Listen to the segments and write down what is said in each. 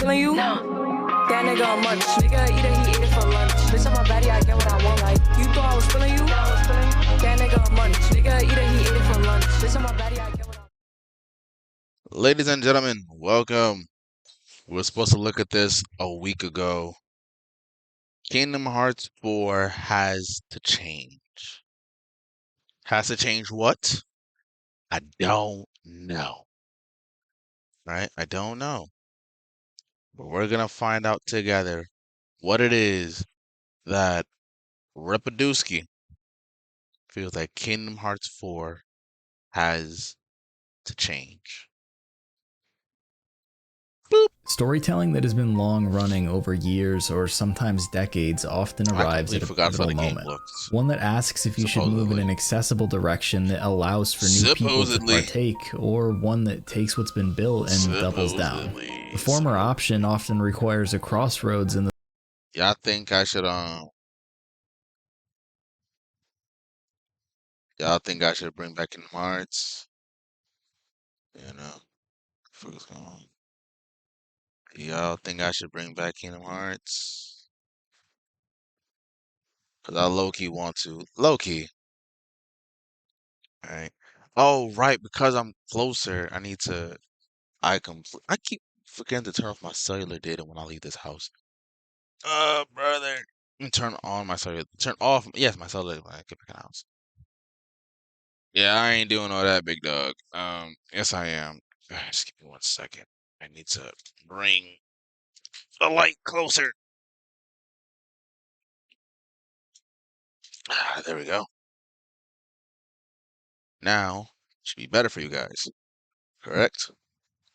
feeling you? No. That nigga a munch. Nigga eat it, he ate it for lunch. Bitch, on my body, I get what I want. Like, you thought I was feeling you? No, I was feeling you. That nigga a munch. Nigga eat it, he ate it for lunch. Bitch, on my body, I get what I want. Ladies and gentlemen, welcome. We were supposed to look at this a week ago. Kingdom Hearts 4 has to change. Has to change what? I don't know. Right? I don't know. But we're going to find out together what it is that Repadusky feels like Kingdom Hearts 4 has to change. Boop. Storytelling that has been long running over years or sometimes decades often arrives at a pivotal moment. One that asks if you should move in an accessible direction that allows for new people to partake, or one that takes what's been built and doubles down. The former option often requires a crossroads in the Y'all think I should bring back Kingdom Hearts? You know, what's going on? Y'all think I should bring back Kingdom Hearts? Cause I low-key want to. Low-key. Alright. Oh, right, because I'm closer, I need to I keep forgetting to turn off my cellular data when I leave this house. Brother. Turn on my cellular. Turn off, yes, my cellular when I get back in the house. Yeah, I ain't doing all that, big dog. Yes, I am. Just give me 1 second. I need to bring the light closer. There we go. Now, should be better for you guys. Correct?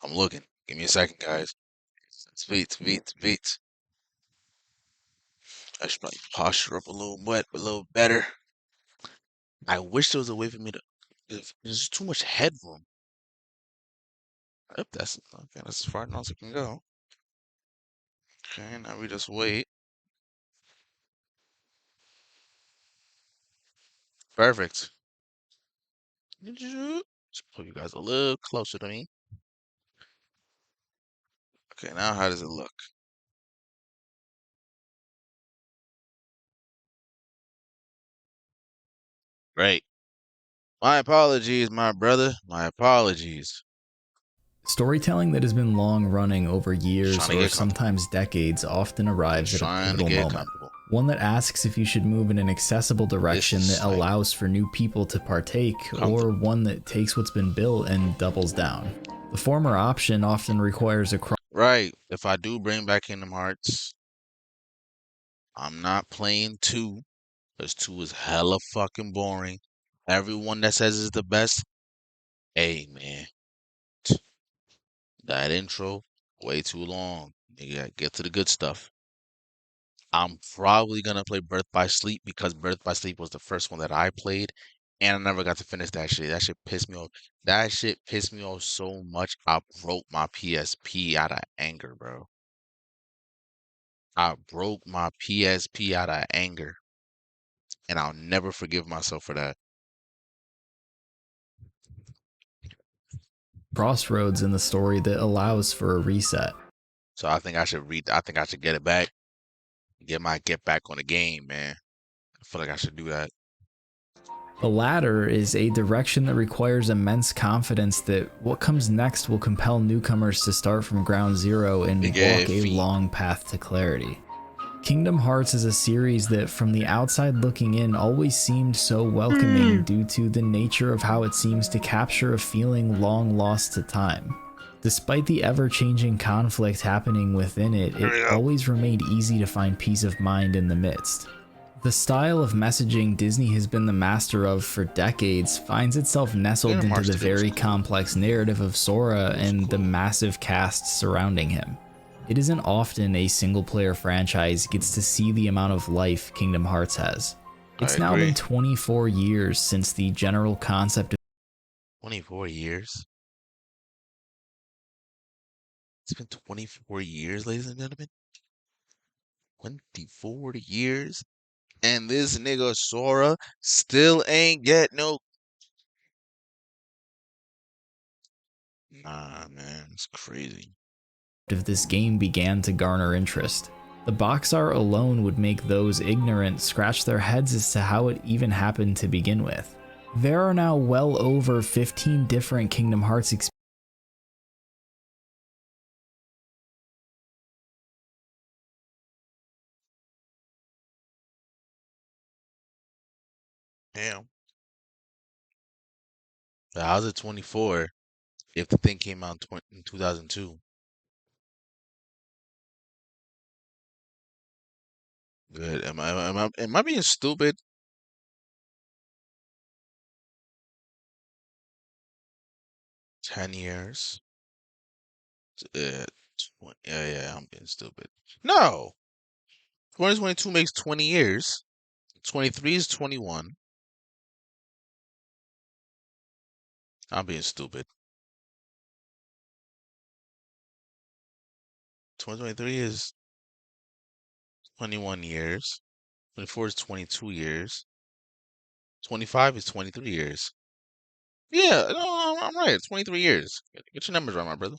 I'm looking. Give me a second, guys. Beats. I should probably posture up a little better. I wish there was a way for me to. There's too much headroom. Yep, that's okay. That's as far as I can go. Okay, now we just wait. Perfect. Just pull you guys a little closer to me. Okay, now how does it look? Great. My apologies, my brother. My apologies. Storytelling that has been long running over years or sometimes decades often arrives at a pivotal moment. One that asks if you should move in an accessible direction that allows for new people to partake, or one that takes what's been built and doubles down. The former option often requires a Right. If I do bring back Kingdom Hearts, I'm not playing 2, because 2 is hella fucking boring. Everyone that says it's the best, hey man, that intro, way too long. Nigga, get to the good stuff. I'm probably gonna play Birth by Sleep because Birth by Sleep was the first one that I played, and I never got to finish that shit. That shit pissed me off. That shit pissed me off so much. I broke my PSP out of anger, bro. I broke my PSP out of anger, and I'll never forgive myself for that. crossroads in the story that allows for a reset. So I think I should get it back. Get back on the game, man. I feel like I should do that. The latter is a direction that requires immense confidence that what comes next will compel newcomers to start from ground zero and walk a long path to clarity. Kingdom Hearts is a series that, from the outside looking in, always seemed so welcoming due to the nature of how it seems to capture a feeling long lost to time. Despite the ever-changing conflict happening within it, it always remained easy to find peace of mind in the midst. The style of messaging Disney has been the master of for decades finds itself nestled into the very complex narrative of Sora and the massive cast surrounding him. It isn't often a single-player franchise gets to see the amount of life Kingdom Hearts has. It's now been 24 years since the general concept of 24 years? It's been 24 years, ladies and gentlemen. 24 years? And this nigga Sora still ain't get no. Nah, man, it's crazy. of this game began to garner interest. The box art alone would make those ignorant scratch their heads as to how it even happened to begin with. There are now well over 15 different Kingdom Hearts experiences. Damn. How's it 24 if the thing came out in 2002? Good. Am I being stupid? 10 years. Uh, yeah, I'm being stupid. No. 2022 makes 20 years. 23 is 21. I'm being stupid. 2023 is 21 years. 24 is 22 years. 25 is 23 years. Yeah, no, I'm right. It's 23 years. Get your numbers right, my brother.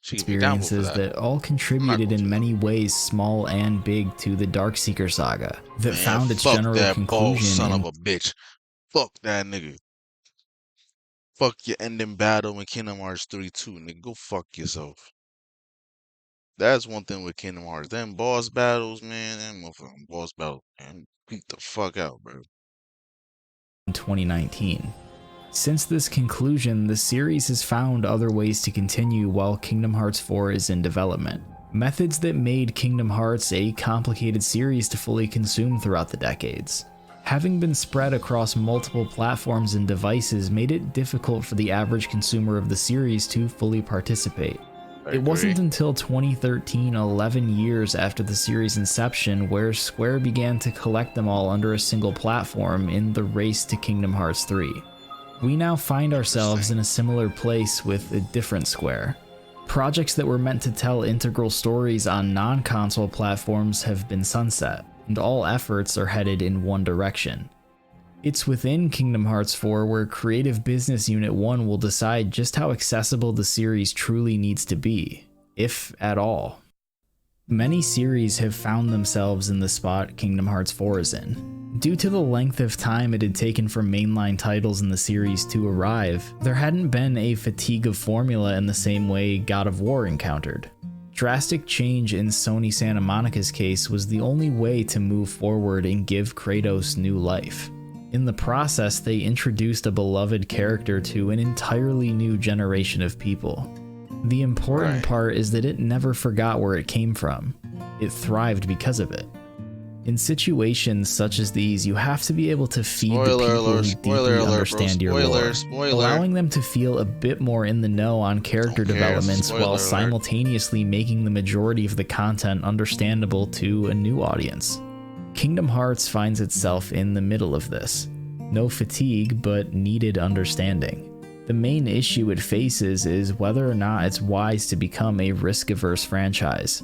Should give you a downvote for Experiences that all I'm not contributed going in to, many ways, small and big, to the Darkseeker saga, that man, found its fuck general that bald conclusion son in of a bitch. Fuck that nigga. Fuck your ending battle in Kingdom Hearts 3 too, nigga. Go fuck yourself. That's one thing with Kingdom Hearts. Them boss battles, man. Them motherfucking boss battles, man. Beat the fuck out, bro. 2019. Since this conclusion, the series has found other ways to continue while Kingdom Hearts 4 is in development. Methods that made Kingdom Hearts a complicated series to fully consume throughout the decades. Having been spread across multiple platforms and devices made it difficult for the average consumer of the series to fully participate. It wasn't until 2013, 11 years after the series' inception, where Square began to collect them all under a single platform in the race to Kingdom Hearts 3. We now find ourselves in a similar place with a different Square. Projects that were meant to tell integral stories on non-console platforms have been sunset, and all efforts are headed in one direction. It's within Kingdom Hearts 4 where Creative Business Unit 1 will decide just how accessible the series truly needs to be, if at all. Many series have found themselves in the spot Kingdom Hearts 4 is in. Due to the length of time it had taken for mainline titles in the series to arrive, there hadn't been a fatigue of formula in the same way God of War encountered. Drastic change in Sony Santa Monica's case was the only way to move forward and give Kratos new life. In the process, they introduced a beloved character to an entirely new generation of people. The important part is that it never forgot where it came from. It thrived because of it. In situations such as these, you have to be able to feed the people who deeply understand your lore, allowing them to feel a bit more in the know on character developments while simultaneously making the majority of the content understandable to a new audience. Kingdom Hearts finds itself in the middle of this. No fatigue, but needed understanding. The main issue it faces is whether or not it's wise to become a risk-averse franchise.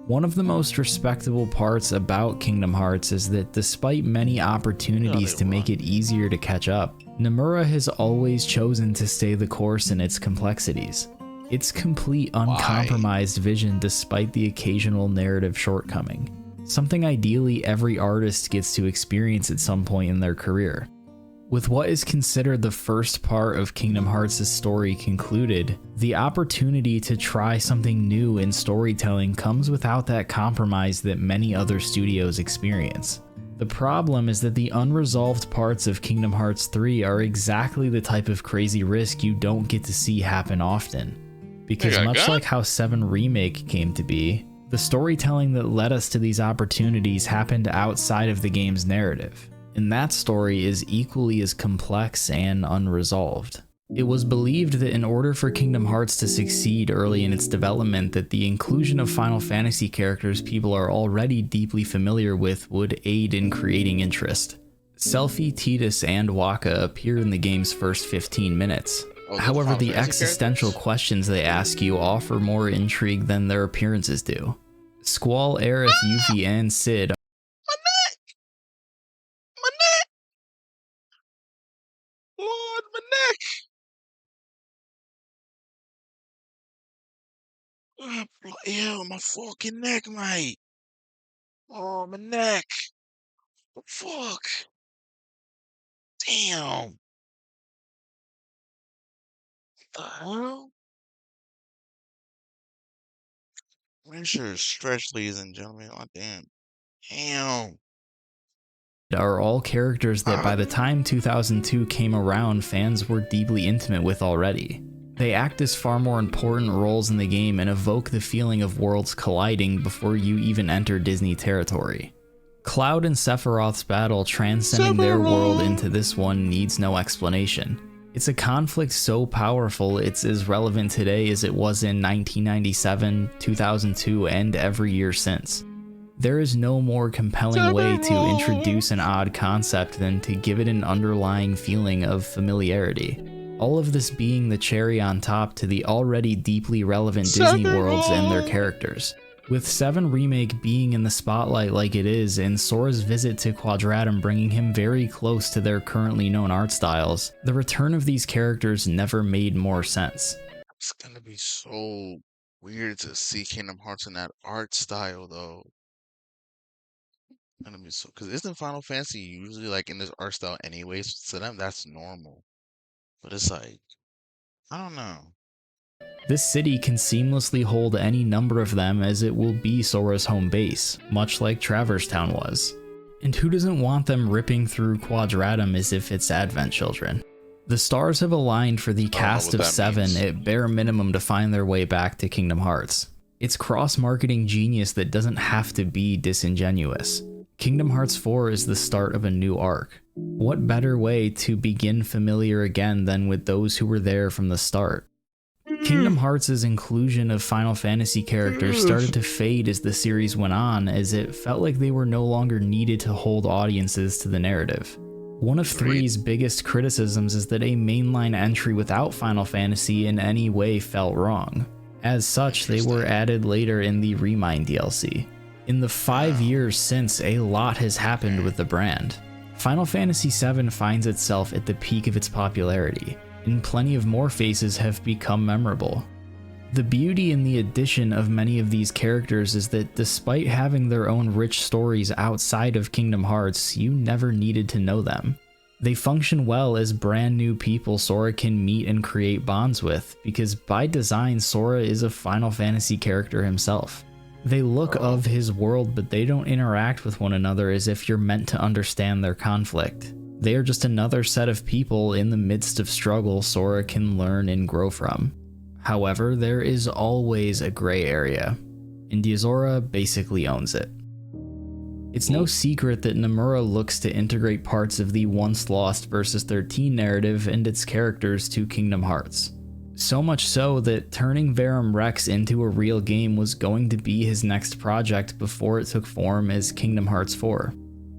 One of the most respectable parts about Kingdom Hearts is that despite many opportunities to make it easier to catch up, Nomura has always chosen to stay the course in its complexities. Its complete uncompromised vision despite the occasional narrative shortcoming. Something ideally every artist gets to experience at some point in their career. With what is considered the first part of Kingdom Hearts' story concluded, the opportunity to try something new in storytelling comes without that compromise that many other studios experience. The problem is that the unresolved parts of Kingdom Hearts 3 are exactly the type of crazy risk you don't get to see happen often. Because much like how 7 Remake came to be, the storytelling that led us to these opportunities happened outside of the game's narrative. And that story is equally as complex and unresolved. It was believed that in order for Kingdom Hearts to succeed early in its development, that the inclusion of Final Fantasy characters people are already deeply familiar with would aid in creating interest. Selphie, Tidus, and Wakka appear in the game's first 15 minutes. However, the existential questions they ask you offer more intrigue than their appearances do. Squall, Aerith, Yuffie, and Cid Lord, my neck. Ew, my fucking neck, mate. Oh, my neck. What the fuck? Damn. What the hell? Make sure it's stretched, ladies and gentlemen. Oh, damn. Damn. Are all characters that by the time 2002 came around, fans were deeply intimate with already. They act as far more important roles in the game and evoke the feeling of worlds colliding before you even enter Disney territory. Cloud and Sephiroth's battle transcending their world into this one needs no explanation. It's a conflict so powerful it's as relevant today as it was in 1997, 2002, and every year since. There is no more compelling way to introduce an odd concept than to give it an underlying feeling of familiarity. All of this being the cherry on top to the already deeply relevant Disney worlds and their characters. With 7 Remake being in the spotlight like it is, and Sora's visit to Quadratum bringing him very close to their currently known art styles, the return of these characters never made more sense. It's gonna be so weird to see Kingdom Hearts in that art style, though. Gonna be so, because isn't Final Fantasy usually like in this art style anyways? To them, that's normal. But it's like, I don't know. This city can seamlessly hold any number of them as it will be Sora's home base, much like Traverse Town was. And who doesn't want them ripping through Quadratum as if it's Advent Children? The stars have aligned for the cast of 7 at bare minimum to find their way back to Kingdom Hearts. It's cross-marketing genius that doesn't have to be disingenuous. Kingdom Hearts 4 is the start of a new arc. What better way to begin familiar again than with those who were there from the start? Kingdom Hearts' inclusion of Final Fantasy characters started to fade as the series went on, as it felt like they were no longer needed to hold audiences to the narrative. One of 3's biggest criticisms is that a mainline entry without Final Fantasy in any way felt wrong. As such, they were added later in the Remind DLC. In the 5 years since, a lot has happened with the brand. Final Fantasy VII finds itself at the peak of its popularity, and plenty of more faces have become memorable. The beauty in the addition of many of these characters is that despite having their own rich stories outside of Kingdom Hearts, you never needed to know them. They function well as brand new people Sora can meet and create bonds with, because by design Sora is a Final Fantasy character himself. They look of his world, but they don't interact with one another as if you're meant to understand their conflict. They are just another set of people in the midst of struggle Sora can learn and grow from. However, there is always a gray area, and Yozora basically owns it. It's no secret that Nomura looks to integrate parts of the once lost Versus 13 narrative and its characters to Kingdom Hearts. So much so that turning Verum Rex into a real game was going to be his next project before it took form as Kingdom Hearts 4.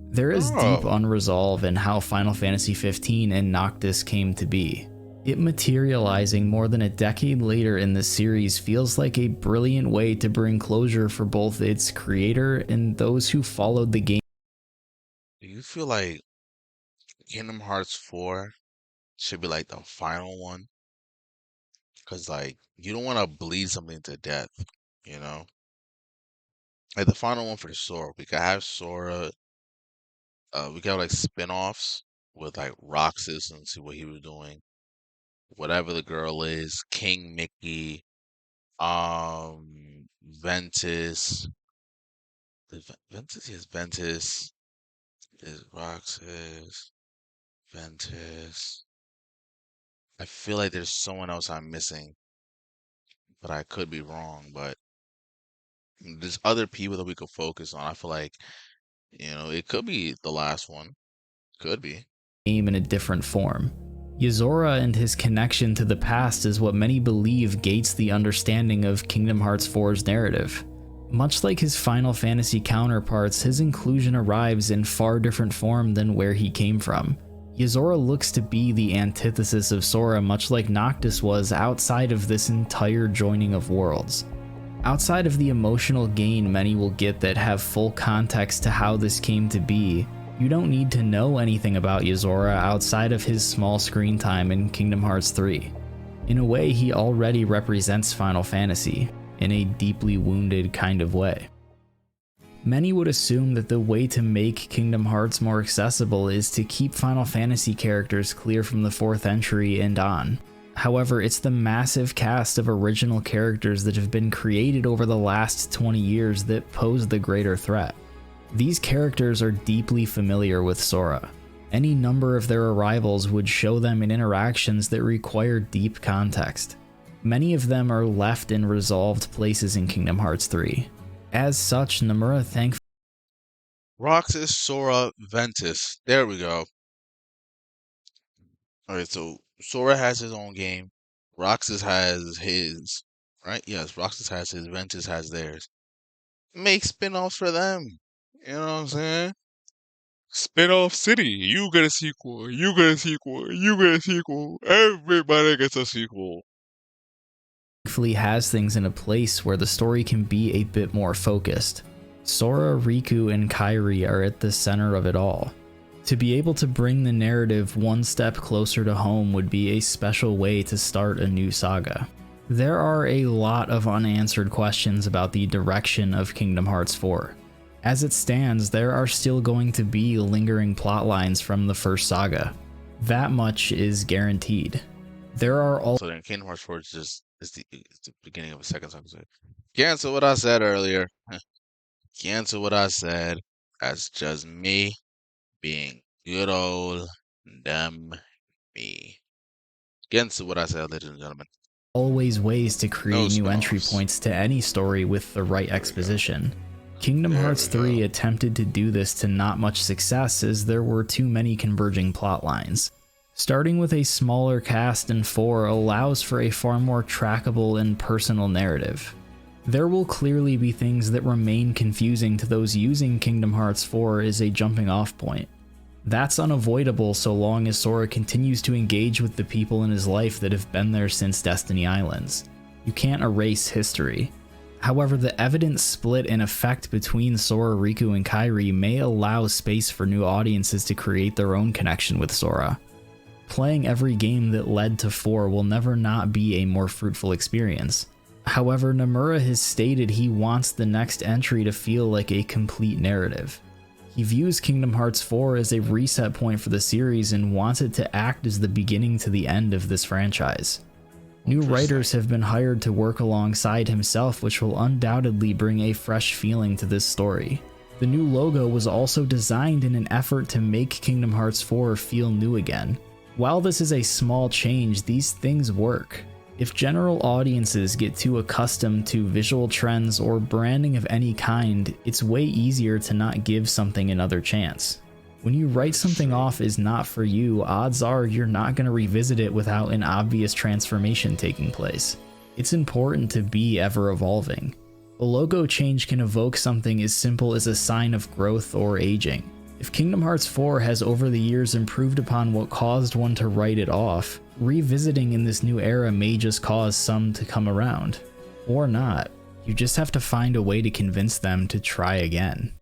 There is deep unresolve in how Final Fantasy XV and Noctis came to be. It materializing more than a decade later in the series feels like a brilliant way to bring closure for both its creator and those who followed the game. Do you feel like Kingdom Hearts 4 should be like the final one? Because, like, you don't want to bleed something to death, you know? Like, the final one for Sora, we could have Sora, we could have, like, spin-offs with, like, Roxas and see what he was doing. Whatever the girl is, King Mickey, Ventus. Ventus is Roxas, Ventus. I feel like there's someone else I'm missing, but I could be wrong. But there's other people that we could focus on. I feel like, you know, it could be the last one. Could be. Game in a different form. Yozora and his connection to the past is what many believe gates the understanding of Kingdom Hearts 4's narrative. Much like his Final Fantasy counterparts, his inclusion arrives in far different form than where he came from. Yozora looks to be the antithesis of Sora, much like Noctis was outside of this entire joining of worlds. Outside of the emotional gain many will get that have full context to how this came to be, you don't need to know anything about Yozora outside of his small screen time in Kingdom Hearts 3. In a way, he already represents Final Fantasy. in a deeply wounded kind of way. Many would assume that the way to make Kingdom Hearts more accessible is to keep Final Fantasy characters clear from the 4th entry and on. However, it's the massive cast of original characters that have been created over the last 20 years that pose the greater threat. These characters are deeply familiar with Sora. Any number of their arrivals would show them in interactions that require deep context. Many of them are left in resolved places in Kingdom Hearts 3. As such, Nomura thankfully Roxas, Sora, Ventus. There we go. Alright, so Sora has his own game. Roxas has his, right? Yes, Roxas has his. Ventus has theirs. Make spin-offs for them. You know what I'm saying? Spin-off City. You get a sequel. You get a sequel. You get a sequel. Everybody gets a sequel. has things in a place where the story can be a bit more focused. Sora, Riku, and Kairi are at the center of it all. To be able to bring the narrative one step closer to home would be a special way to start a new saga. There are a lot of unanswered questions about the direction of Kingdom Hearts 4. As it stands, there are still going to be lingering plot lines from the first saga. That much is guaranteed. There are all So then Kingdom Hearts 4 is the beginning of a second saga. Cancel what I said earlier. Cancel what I said. That's just me being good old dumb me. Cancel what I said, ladies and gentlemen. always ways to create new entry spin-offs. points to any story with the right exposition. Kingdom Hearts 3 attempted to do this to not much success as there were too many converging plot lines. Starting with a smaller cast in 4 allows for a far more trackable and personal narrative. There will clearly be things that remain confusing to those using Kingdom Hearts 4 as a jumping off point. That's unavoidable so long as Sora continues to engage with the people in his life that have been there since Destiny Islands. You can't erase history. However, the evident split in effect between Sora, Riku, and Kairi may allow space for new audiences to create their own connection with Sora. Playing every game that led to 4 will never not be a more fruitful experience. However, Nomura has stated he wants the next entry to feel like a complete narrative. He views Kingdom Hearts 4 as a reset point for the series and wants it to act as the beginning to the end of this franchise. New writers have been hired to work alongside himself, which will undoubtedly bring a fresh feeling to this story. The new logo was also designed in an effort to make Kingdom Hearts 4 feel new again. While this is a small change, these things work. If general audiences get too accustomed to visual trends or branding of any kind, it's way easier to not give something another chance. When you write something off as not for you, odds are you're not going to revisit it without an obvious transformation taking place. It's important to be ever evolving. A logo change can evoke something as simple as a sign of growth or aging. If Kingdom Hearts 4 has over the years improved upon what caused one to write it off, revisiting in this new era may just cause some to come around. Or not. You just have to find a way to convince them to try again.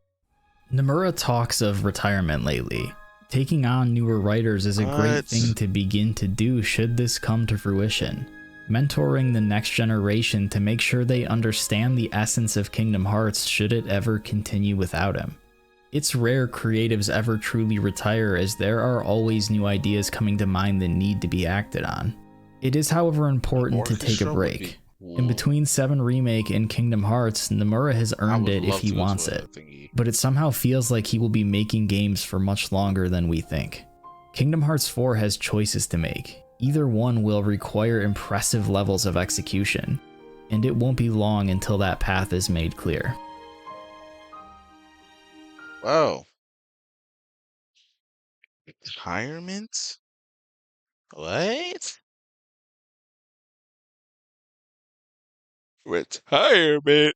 Nomura talks of retirement lately. Taking on newer writers is a great thing to begin to do should this come to fruition. Mentoring the next generation to make sure they understand the essence of Kingdom Hearts should it ever continue without him. It's rare creatives ever truly retire, as there are always new ideas coming to mind that need to be acted on. It is, however, important to take a break. In between 7 Remake and Kingdom Hearts, Nomura has earned it if he wants it, but it somehow feels like he will be making games for much longer than we think. Kingdom Hearts 4 has choices to make. Either one will require impressive levels of execution, and it won't be long until that path is made clear. Wow. Retirement? What? Retirement?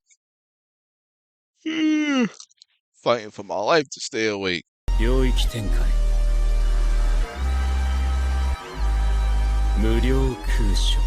Fighting for my life to stay awake. 領域展開無料空所